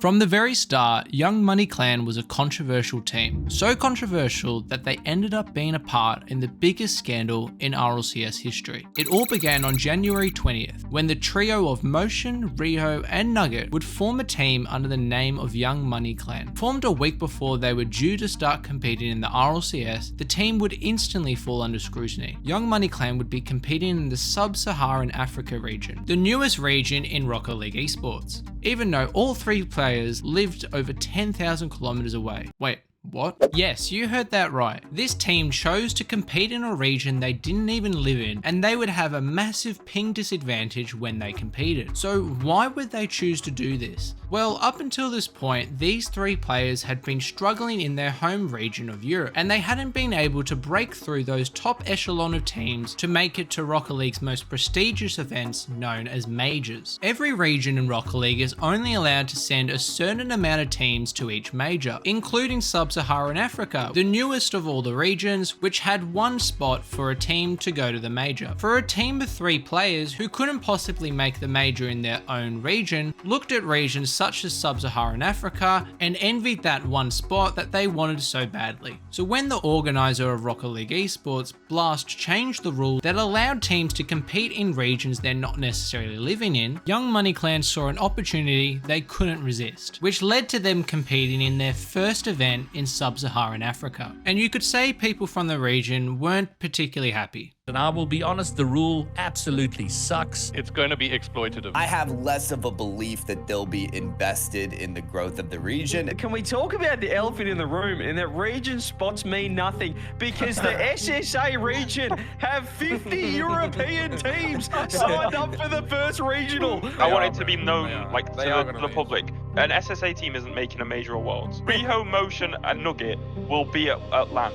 From the very start, Young Money Clan was a controversial team. So controversial that they ended up being a part in the biggest scandal in RLCS history. It all began on January 20th, when the trio of Motion, Riho, and Nugget would form a team under the name of Young Money Clan. Formed a week before they were due to start competing in the RLCS, the team would instantly fall under scrutiny. Young Money Clan would be competing in the Sub-Saharan Africa region, the newest region in Rocket League Esports, even though all three players lived over 10,000 kilometers away. Wait, what? Yes, you heard that right. This team chose to compete in a region they didn't even live in, and they would have a massive ping disadvantage when they competed. So why would they choose to do this? Well, up until this point, these three players had been struggling in their home region of Europe, and they hadn't been able to break through those top echelon of teams to make it to Rocket League's most prestigious events known as majors. Every region in Rocket League is only allowed to send a certain amount of teams to each major, including Sub-Saharan Africa, the newest of all the regions, which had one spot for a team to go to the major. For a team of three players who couldn't possibly make the major in their own region, looked at regions such as Sub-Saharan Africa and envied that one spot that they wanted so badly. So when the organizer of Rocket League Esports, Blast, changed the rule that allowed teams to compete in regions they're not necessarily living in, Young Money Clan saw an opportunity they couldn't resist, which led to them competing in their first event in Sub-Saharan Africa. And you could say people from the region weren't particularly happy. And I will be honest, the rule absolutely sucks. It's going to be exploitative. I have less of a belief that they'll be invested in the growth of the region. Can we talk about the elephant in the room? And that region spots mean nothing because the SSA region have 50 European teams signed up for the first regional. I want it to be known, like, to the public. An SSA team isn't making a major or Worlds. Riho, Motion, and Nugget will be at LAN.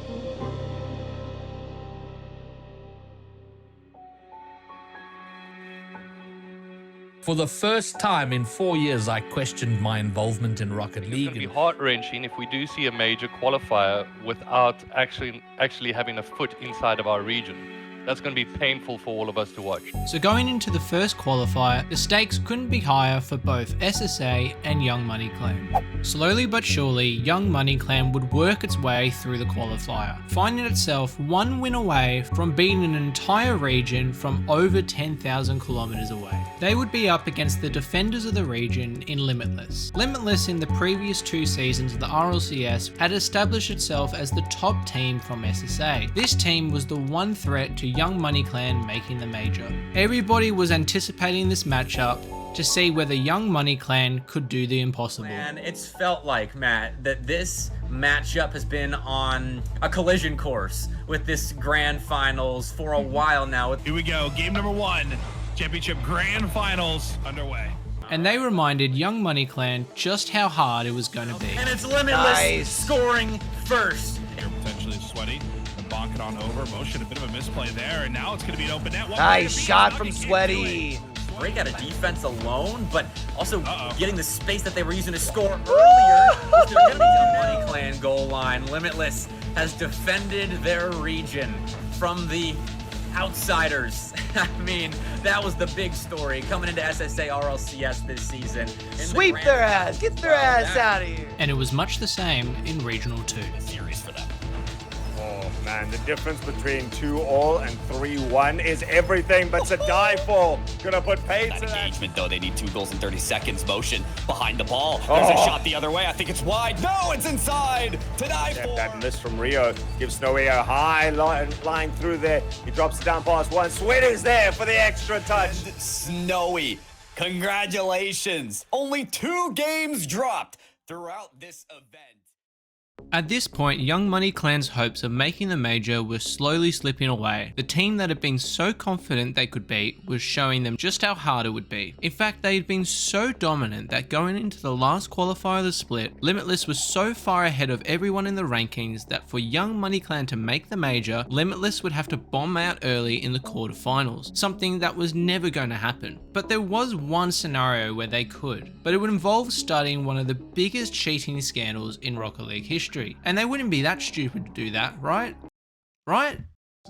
For the first time in 4 years, I questioned my involvement in Rocket It's League. going to be heart-wrenching if we do see a major qualifier without actually having a foot inside of our region. That's going to be painful for all of us to watch. So going into the first qualifier, the stakes couldn't be higher for both SSA and Young Money Clan. Slowly but surely, Young Money Clan would work its way through the qualifier, finding itself one win away from beating an entire region from over 10,000 kilometers away. They would be up against the defenders of the region in Limitless. Limitless in the previous 2 seasons of the RLCS had established itself as the top team from SSA. This team was the one threat to Young Money Clan making the major. Everybody was anticipating this matchup to see whether Young Money Clan could do the impossible. And it's felt like, Matt, that this matchup has been on a collision course with this grand finals for a while now. Here we go, game number 1, championship grand finals underway. And they reminded Young Money Clan just how hard it was going to be. And it's Limitless scoring first. Here potentially Sweaty, and bonk it on over. Motion, a bit of a misplay there, and now it's going to be an open net. Nice shot from Sweaty. Break out of defense alone, but also getting the space that they were using to score earlier. If they're going to be Young Money Clan goal line, Limitless has defended their region from the outsiders. I mean, that was the big story coming into SSA RLCS this season. Sweep their ass, get their ass out of here. And it was much the same in Regional 2. Series for them. Oh man, the difference between 2-all and 3-1 is everything but to die for. Gonna put pace That in that. engagement though, they need 2 goals in 30 seconds. Motion behind the ball. There's a shot the other way. I think it's wide. No, it's inside. To die for. That miss from Rio gives Snowy a high line through there. He drops it down past one. Sweaty's there for the extra touch. Snowy, congratulations. Only 2 games dropped throughout this event. At this point, Young Money Clan's hopes of making the major were slowly slipping away. The team that had been so confident they could beat was showing them just how hard it would be. In fact, they had been so dominant that going into the last qualifier of the split, Limitless was so far ahead of everyone in the rankings that for Young Money Clan to make the major, Limitless would have to bomb out early in the quarterfinals, something that was never going to happen. But there was one scenario where they could, but it would involve studying one of the biggest cheating scandals in Rocket League history. And they wouldn't be that stupid to do that, right? Right?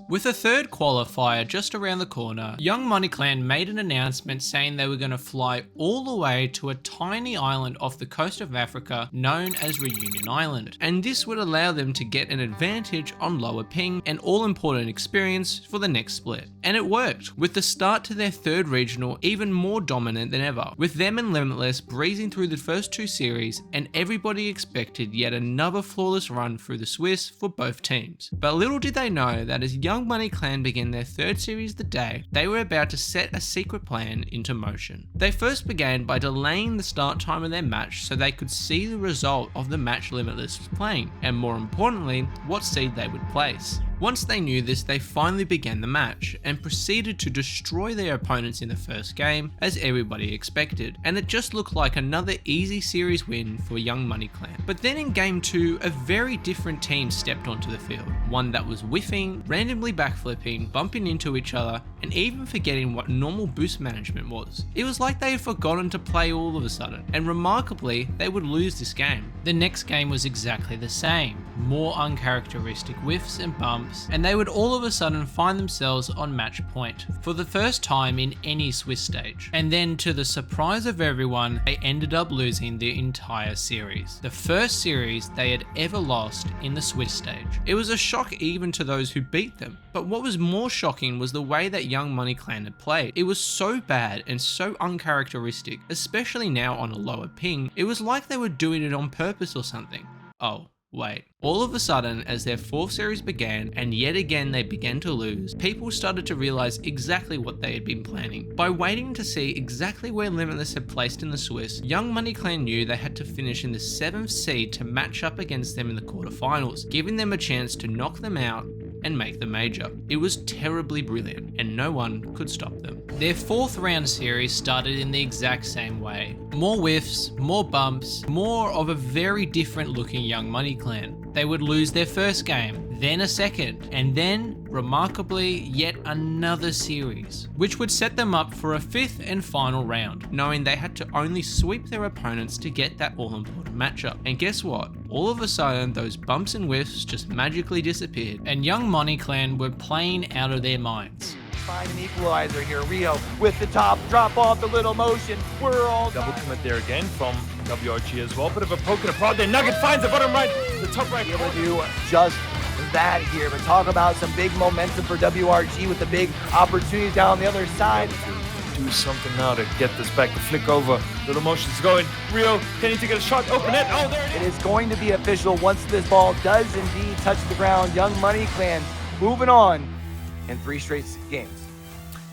With a third qualifier just around the corner, Young Money Clan made an announcement saying they were going to fly all the way to a tiny island off the coast of Africa known as Reunion Island, and this would allow them to get an advantage on lower ping and all-important experience for the next split. And it worked, with the start to their third regional even more dominant than ever, with them and Limitless breezing through the first two series, and everybody expected yet another flawless run through the Swiss for both teams. But little did they know that as Young Money Clan began their third series of the day, they were about to set a secret plan into motion. They first began by delaying the start time of their match so they could see the result of the match Limitless was playing, and more importantly, what seed they would place. Once they knew this, they finally began the match and proceeded to destroy their opponents in the first game as everybody expected, and it just looked like another easy series win for Young Money Clan. But then in game 2, a very different team stepped onto the field, one that was whiffing, randomly backflipping, bumping into each other, and even forgetting what normal boost management was. It was like they had forgotten to play all of a sudden, and remarkably, they would lose this game. The next game was exactly the same, more uncharacteristic whiffs and bumps, and they would all of a sudden find themselves on match point for the first time in any Swiss stage. And then to the surprise of everyone, they ended up losing the entire series. The first series they had ever lost in the Swiss stage. It was a shock even to those who beat them, but what was more shocking was the way that Young Money Clan had played. It was so bad and so uncharacteristic, especially now on a lower ping. It was like they were doing it on purpose or something. Oh, wait. All of a sudden, as their fourth series began, and yet again they began to lose, people started to realize exactly what they had been planning. By waiting to see exactly where Limitless had placed in the Swiss, Young Money Clan knew they had to finish in the 7th seed to match up against them in the quarterfinals, giving them a chance to knock them out and make the major. It was terribly brilliant, and no one could stop them. Their 4th round series started in the exact same way. More whiffs, more bumps, more of a very different looking Young Money Clan. They would lose their first game, then a second, and then, remarkably, yet another series, which would set them up for a 5th and final round, knowing they had to only sweep their opponents to get that all-important matchup. And guess what? All of a sudden, those bumps and whiffs just magically disappeared, and Young Money Clan were playing out of their minds. Find an equalizer here. Rio with the top, drop off the little motion. We're all double commit there again from WRG as well. Bit of a poke and a prod there. Nugget finds the bottom right, the top right. Able to do just that here. But talk about some big momentum for WRG with the big opportunities down on the other side. Do something now to get this back. The flick over. Little motion's going. Rio, can he take a shot? Open it. Oh, there it is. It is going to be official once this ball does indeed touch the ground. Young Money Clan moving on in 3 straight games.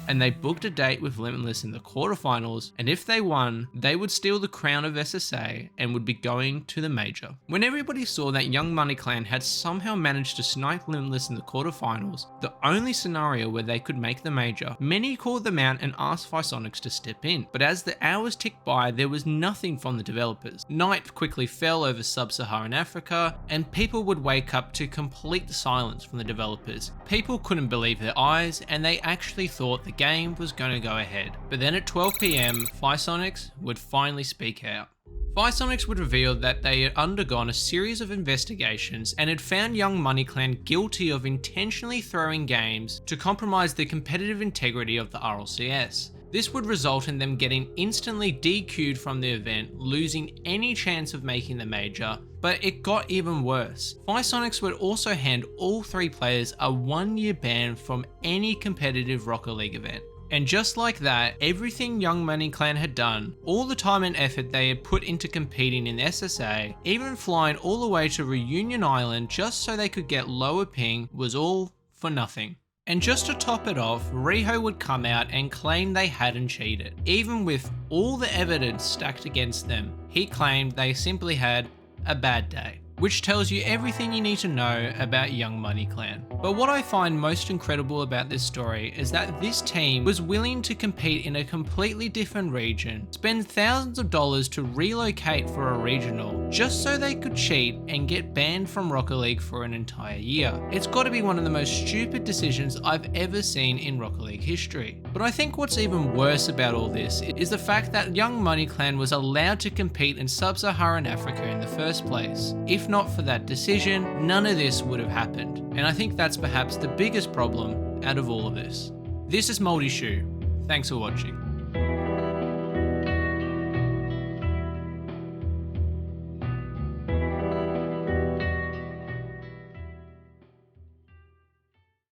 And they booked a date with Limitless in the quarterfinals, and if they won, they would steal the crown of SSA and would be going to the major. When everybody saw that Young Money Clan had somehow managed to snipe Limitless in the quarterfinals, the only scenario where they could make the major, many called them out and asked Physonics to step in. But as the hours ticked by, there was nothing from the developers. Night quickly fell over sub-Saharan Africa, and people would wake up to complete silence from the developers. People couldn't believe their eyes, and they actually thought the game was going to go ahead. But then at 12 PM, Physonics would finally speak out. Physonics would reveal that they had undergone a series of investigations and had found Young Money Clan guilty of intentionally throwing games to compromise the competitive integrity of the RLCS. This would result in them getting instantly DQ'd from the event, losing any chance of making the major. But it got even worse. Physonics would also hand all 3 players a 1-year ban from any competitive Rocket League event. And just like that, everything Young Money Clan had done, all the time and effort they had put into competing in SSA, even flying all the way to Reunion Island just so they could get lower ping, was all for nothing. And just to top it off, Riho would come out and claim they hadn't cheated. Even with all the evidence stacked against them, he claimed they simply had a bad day, which tells you everything you need to know about Young Money Clan. But what I find most incredible about this story is that this team was willing to compete in a completely different region, spend thousands of dollars to relocate for a regional, just so they could cheat and get banned from Rocket League for an entire year. It's got to be one of the most stupid decisions I've ever seen in Rocket League history. But I think what's even worse about all this is the fact that Young Money Clan was allowed to compete in Sub-Saharan Africa in the first place. If not for that decision, none of this would have happened. And I think that's perhaps the biggest problem out of all of this. This is Moldy Shoe. Thanks for watching.